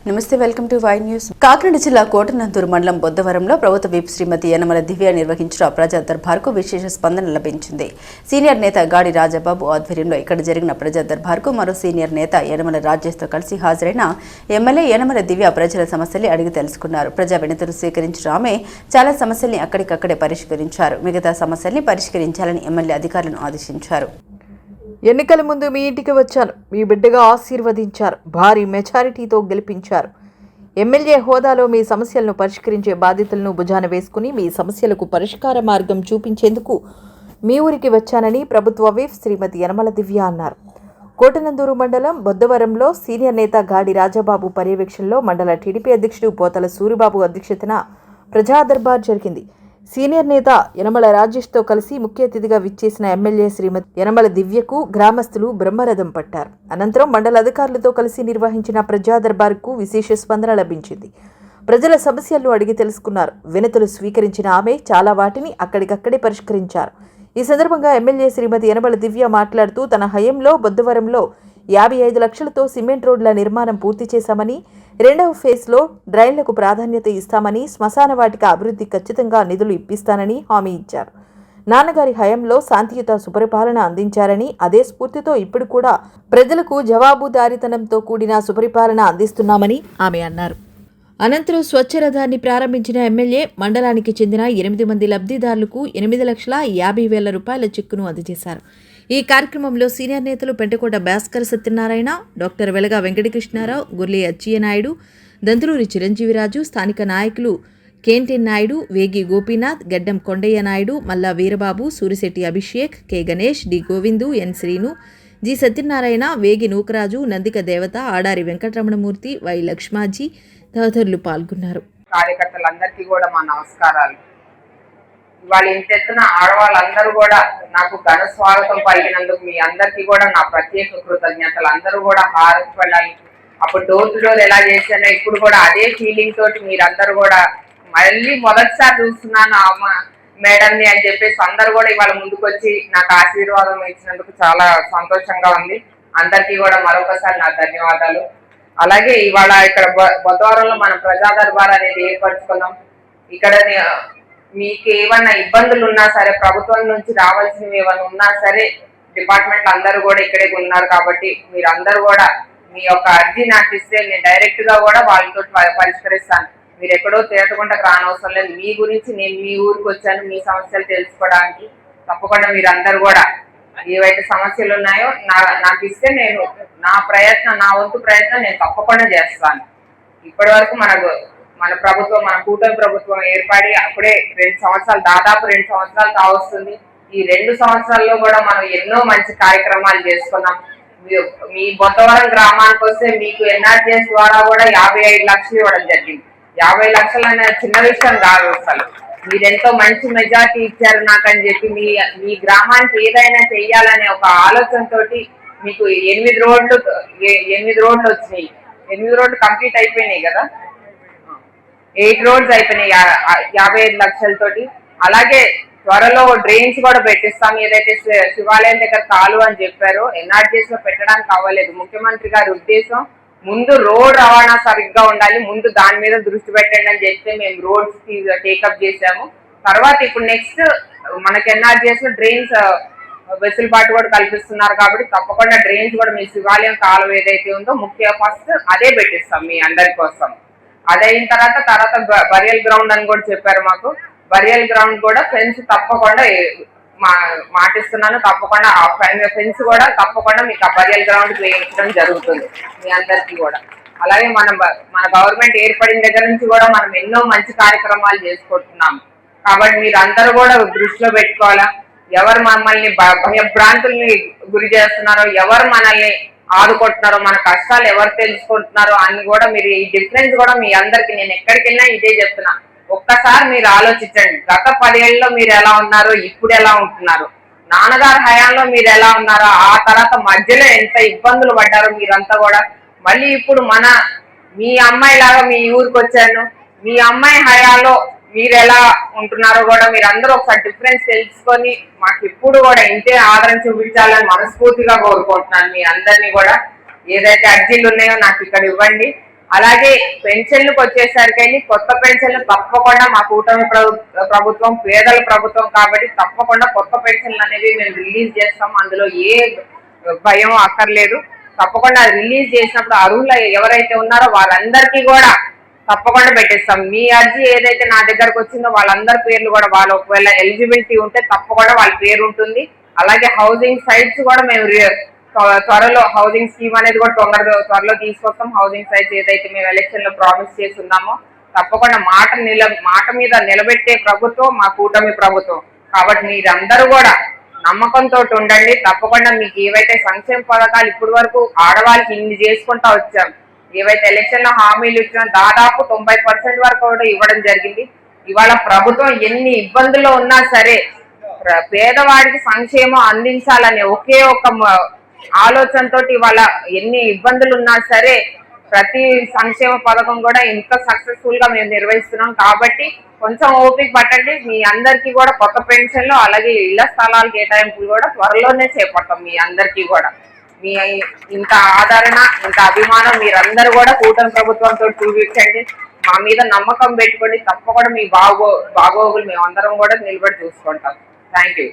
నమస్తే, welcome to Y news. Kakinada జిల్లా కోటనందూరు మండలం బొద్దవరంలో ప్రభుత్వ విప్ శ్రీమతి యనమల దివ్య నిర్వహించిన ప్రజా దర్బార్కు విశేష స్పందన లభించింది. సీనియర్ నేత గాడి రాజబాబు ఆధ్వర్యంలో ఇక్కడ జరిగిన ప్రజా దర్బార్కు మరో సీనియర్ నేత యనమల రాజేష్తో కలిసి హాజరైన ఎమ్మెల్యే యనమల దివ్య ప్రజల సమస్యల్ని అడిగి తెలుసుకున్నారు. ప్రజా వినతులు స్వీకరించిన ఆమె చాలా సమస్యల్ని అక్కడికక్కడే పరిష్కరించారు. మిగతా సమస్యల్ని పరిష్కరించాలని ఎమ్మెల్యే అధికారులను ఆదేశించారు. ఎన్నికల ముందు మీ ఇంటికి వచ్చాను, మీ బిడ్డగా ఆశీర్వదించారు, భారీ మెజారిటీతో గెలిపించారు. ఎమ్మెల్యే హోదాలో మీ సమస్యలను పరిష్కరించే బాధ్యతలను భుజాన వేసుకుని మీ సమస్యలకు పరిష్కార మార్గం చూపించేందుకు మీ ఊరికి వచ్చానని ప్రభుత్వ విప్ శ్రీమతి యనమల దివ్య అన్నారు. కోటనందూరు మండలం బొద్దవరంలో సీనియర్ నేత గాడి రాజబాబు పర్యవేక్షణలో మండల టీడీపీ అధ్యక్షుడు పోతల సూరిబాబు అధ్యక్షతన ప్రజా దర్బార్ జరిగింది. సీనియర్ నేత యనమల రాజేష్తో కలిసి ముఖ్య అతిథిగా విచ్చేసిన ఎమ్మెల్యే శ్రీమతి యనమల దివ్యకు గ్రామస్తులు బ్రహ్మరథం పట్టారు. అనంతరం మండల అధికారులతో కలిసి నిర్వహించిన ప్రజా దర్బార్కు విశేష స్పందన లభించింది. ప్రజల సమస్యలను అడిగి తెలుసుకున్నారు. వినతులు స్వీకరించిన ఆమె చాలా వాటిని అక్కడికక్కడే పరిష్కరించారు. ఈ సందర్భంగా ఎమ్మెల్యే శ్రీమతి యనమల దివ్య మాట్లాడుతూ తన హయంలో బొద్దవరంలో 55 లక్షలతో సిమెంట్ రోడ్ల నిర్మాణం పూర్తి చేశామని, రెండవ ఫేజ్లో డ్రైన్లకు ప్రాధాన్యత ఇస్తామని, శ్మశాన వాటిక అభివృద్ధి ఖచ్చితంగా నిధులు ఇప్పిస్తానని హామీ ఇచ్చారు. నాన్నగారి హయాంలో శాంతియుత సుపరిపాలన అందించారని, అదే స్ఫూర్తితో ఇప్పుడు కూడా ప్రజలకు జవాబుదారీతనంతో కూడిన సుపరిపాలన అందిస్తున్నామని ఆమె అన్నారు. అనంతరం స్వచ్ఛ రథాన్ని ప్రారంభించిన ఎమ్మెల్యే మండలానికి చెందిన 8 మంది లబ్ధిదారులకు 8,50,000 రూపాయల చెక్కును అందజేశారు. ఈ కార్యక్రమంలో సీనియర్ నేతలు పెంటకోట భాస్కర్ సత్యనారాయణ, డాక్టర్ వెలగా వెంకటకృష్ణారావు, గుర్లే అచ్చియనాయుడు, దంతులూరి చిరంజీవిరాజు, స్థానిక నాయకులు కేంటెన్ నాయుడు, వేగి గోపీనాథ్, గడ్డం కొండయ్య నాయుడు, మల్లా వీరబాబు, సూరిశెట్టి అభిషేక్, కె గణేష్, డి గోవిందు, ఎన్ శ్రీను, జి సత్యనారాయణ, వేగి నూకరాజు, నందిక దేవత, ఆడారి వెంకటరమణమూర్తి, వై లక్ష్మాజీ తదితరులు పాల్గొన్నారు. కార్యకర్తలందరికీ కూడా మా నమస్కారాలు. ఇవాళ ఇంతెత్తున ఆడవాళ్ళందరూ కూడా నాకు ఘన స్వాగతం పలికినందుకు మీ అందరికీ కూడా నా ప్రత్యేక కృతజ్ఞతలు. అందరూ కూడా హారతి పడాలి. అప్పుడు డోర్ టు డోర్ ఎలా చేశానో ఇప్పుడు కూడా అదే ఫీలింగ్ తోటి మీరందరూ కూడా మళ్ళీ మొదటిసారి చూస్తున్నాను మేడంని అని చెప్పేసి అందరూ కూడా ఇవాళ ముందుకు వచ్చి నాకు ఆశీర్వాదం ఇచ్చినందుకు చాలా సంతోషంగా ఉంది. అందరికీ కూడా మరొకసారి నా ధన్యవాదాలు. అలాగే ఇవాళ ఇక్కడ బొద్దవరంలో మనం ప్రజా దర్బార్ అనేది ఏర్పరచుకున్నాం. ఇక్కడ మీకు ఏమన్నా ఇబ్బందులు ఉన్నా సరే, ప్రభుత్వం నుంచి రావాల్సినవి ఏమైనా ఉన్నా సరే, డిపార్ట్మెంట్ అందరూ కూడా ఇక్కడే ఉన్నారు కాబట్టి మీరు అందరూ కూడా మీ యొక్క అర్జీ నాకు ఇస్తే నేను డైరెక్ట్ గా కూడా వాళ్ళతో పరిష్కరిస్తాను. మీరు ఎక్కడో తేటకుండా రానవసరం లేదు. మీ గురించి నేను మీ ఊరికి వచ్చాను, మీ సమస్యలు తెలుసుకోవడానికి. తప్పకుండా మీరు అందరూ కూడా ఏవైతే సమస్యలు ఉన్నాయో నాకు ఇస్తే నేను నా వంతు ప్రయత్నం నేను తప్పకుండా చేస్తాను. ఇప్పటి వరకు మన ప్రభుత్వం, మన కూటమి ప్రభుత్వం ఏర్పడి అప్పుడే 2 సంవత్సరాలు, దాదాపు 2 సంవత్సరాలు కావస్తుంది. ఈ 2 సంవత్సరాల్లో కూడా మనం ఎన్నో మంచి కార్యక్రమాలు చేసుకున్నాం. మీ బొద్దవరం గ్రామానికి వస్తే మీకు ఎన్ఆర్జీఎస్ ద్వారా కూడా 55 లక్షలు ఇవ్వడం జరిగింది. 50 లక్షలు అనే చిన్న విషయం కాదు. అసలు మీరెంతో మంచి మెజార్టీ ఇచ్చారు నాకని చెప్పి మీ గ్రామానికి ఏదైనా చెయ్యాలనే ఒక ఆలోచనతోటి మీకు 8 రోడ్లు వచ్చినాయి. 8 రోడ్లు కంప్లీట్ అయిపోయినాయి కదా, 8 రోడ్స్ అయిపోయినాయి 55 లక్షలతోటి. అలాగే త్వరలో డ్రైన్స్ కూడా పెట్టిస్తాం. ఏదైతే శివాలయం దగ్గర కాలువ అని చెప్పారో ఎన్ఆర్జీఎస్ లో పెట్టడానికి అవ్వలేదు. ముఖ్యమంత్రి గారి ఉద్దేశం ముందు రోడ్ రవాణా సరిగ్గా ఉండాలి, ముందు దాని మీద దృష్టి పెట్టండి అని చెప్తే మేము రోడ్స్ టేకప్ చేసాము. తర్వాత ఇప్పుడు నెక్స్ట్ మనకి ఎన్ఆర్జీఎస్ లో డ్రైన్స్ వెసులుబాటు కూడా కల్పిస్తున్నారు కాబట్టి తప్పకుండా డ్రైన్స్ కూడా మీ శివాలయం కాలువ ఏదైతే ఉందో ఫస్ట్ అదే పెట్టిస్తాం మీ అందరి కోసం. అదైన తర్వాత బరియల్ గ్రౌండ్ అని కూడా చెప్పారు మాకు. బరియల్ గ్రౌండ్ కూడా ఫెన్స్ తప్పకుండా మాటిస్తున్నాను. తప్పకుండా ఆ ఫెన్స్ కూడా తప్పకుండా మీకు ఆ బరియల్ గ్రౌండ్ వేయించడం జరుగుతుంది మీ అందరికీ కూడా. అలాగే మన గవర్నమెంట్ ఏర్పడిన దగ్గర నుంచి కూడా మనం ఎన్నో మంచి కార్యక్రమాలు చేసుకుంటున్నాము. కాబట్టి మీరు అందరూ కూడా దృష్టిలో పెట్టుకోవాలా. ఎవరు మమ్మల్ని భయభ్రాంతుల్ని గురి చేస్తున్నారో, ఎవరు మనల్ని ఆదుకుంటున్నారో, మన కష్టాలు ఎవరు తెలుసుకుంటున్నారో అని కూడా మీరు ఈ డిఫరెన్స్ కూడా మీ అందరికి నేను ఎక్కడికి వెళ్ళినా ఇదే చెప్తున్నా. ఒక్కసారి మీరు ఆలోచించండి. గత 10 ఏళ్ళలో మీరు ఎలా ఉన్నారో, ఇప్పుడు ఎలా ఉంటున్నారు, నాన్నగారి హయాంలో మీరు ఎలా ఉన్నారో, ఆ తర్వాత మధ్యలో ఎంత ఇబ్బందులు పడ్డారో మీరంతా కూడా. మళ్ళీ ఇప్పుడు మీ అమ్మాయి లాగా మీ ఊరికి వచ్చాను, మీ అమ్మాయి హయాంలో మీరు ఎలా ఉంటున్నారో కూడా మీరు అందరూ ఒకసారి డిఫరెన్స్ తెలుసుకొని మాకు ఇప్పుడు కూడా ఇంతే ఆదరణ చూపించాలని మనస్ఫూర్తిగా కోరుకుంటున్నాను. మీ అందరినీ కూడా ఏదైతే అర్జీలు ఉన్నాయో నాకు ఇక్కడ ఇవ్వండి. అలాగే పెన్షన్లకు వచ్చేసరికి కొత్త పెన్షన్లు తప్పకుండా మా కూటమి ప్రభుత్వం పేదల ప్రభుత్వం కాబట్టి తప్పకుండా కొత్త పెన్షన్లు అనేవి మేము రిలీజ్ చేస్తాం. అందులో ఏ భయం అక్కర్లేదు. తప్పకుండా రిలీజ్ చేసినప్పుడు అర్హులు ఎవరైతే ఉన్నారో వాళ్ళందరికీ కూడా తప్పకుండా పెట్టిస్తాం. మీ అర్జీ ఏదైతే నా దగ్గరకు వచ్చిందో వాళ్ళందరి పేర్లు కూడా వాళ్ళు ఒకవేళ ఎలిజిబిలిటీ ఉంటే తప్పకుండా వాళ్ళ పేరు ఉంటుంది. అలాగే హౌసింగ్ సైట్స్ కూడా మేము త్వరలో హౌసింగ్ స్కీమ్ అనేది కూడా త్వరలో తీసుకొస్తాం. హౌసింగ్ సైట్స్ ఏదైతే మేము ఎలక్షన్ లో ప్రామిస్ చేస్తున్నామో తప్పకుండా మాట మీద నిలబెట్టే ప్రభుత్వం మా కూటమి ప్రభుత్వం. కాబట్టి మీరందరూ కూడా నమ్మకంతో ఉండండి. తప్పకుండా మీకు ఏవైతే సంక్షేమ పథకాలు ఇప్పటి వరకు ఆడవాళ్ళకి ఇన్ని చేసుకుంటా వచ్చాం, ఏవైతే ఎలక్షన్ లో హామీలు ఇచ్చినా దాదాపు 90% వరకు కూడా ఇవ్వడం జరిగింది. ఇవాళ ప్రభుత్వం ఎన్ని ఇబ్బందుల్లో ఉన్నా సరే పేదవాడికి సంక్షేమం అందించాలనే ఒకే ఒక ఆలోచనతో ఇవాళ ఎన్ని ఇబ్బందులు ఉన్నా సరే ప్రతి సంక్షేమ పథకం కూడా ఇంత సక్సెస్ఫుల్ గా మేము నిర్వహిస్తున్నాం. కాబట్టి కొంచెం ఓపిక పట్టండి. మీ అందరికీ కూడా కొత్త పెన్షన్లు అలాగే ఇళ్ల స్థలాల కేటాయింపులు కూడా త్వరలోనే చేపడతాం. మీ అందరికీ కూడా మీ ఇంత ఆదరణ ఇంత అభిమానం మీరందరూ కూడా కూటమి ప్రభుత్వంతో చూపించండి. మా మీద నమ్మకం పెట్టుకోండి. తప్పకుండా మీ బాగోగులు మేమందరం కూడా నిలబడి చూసుకుంటాం. Thank you.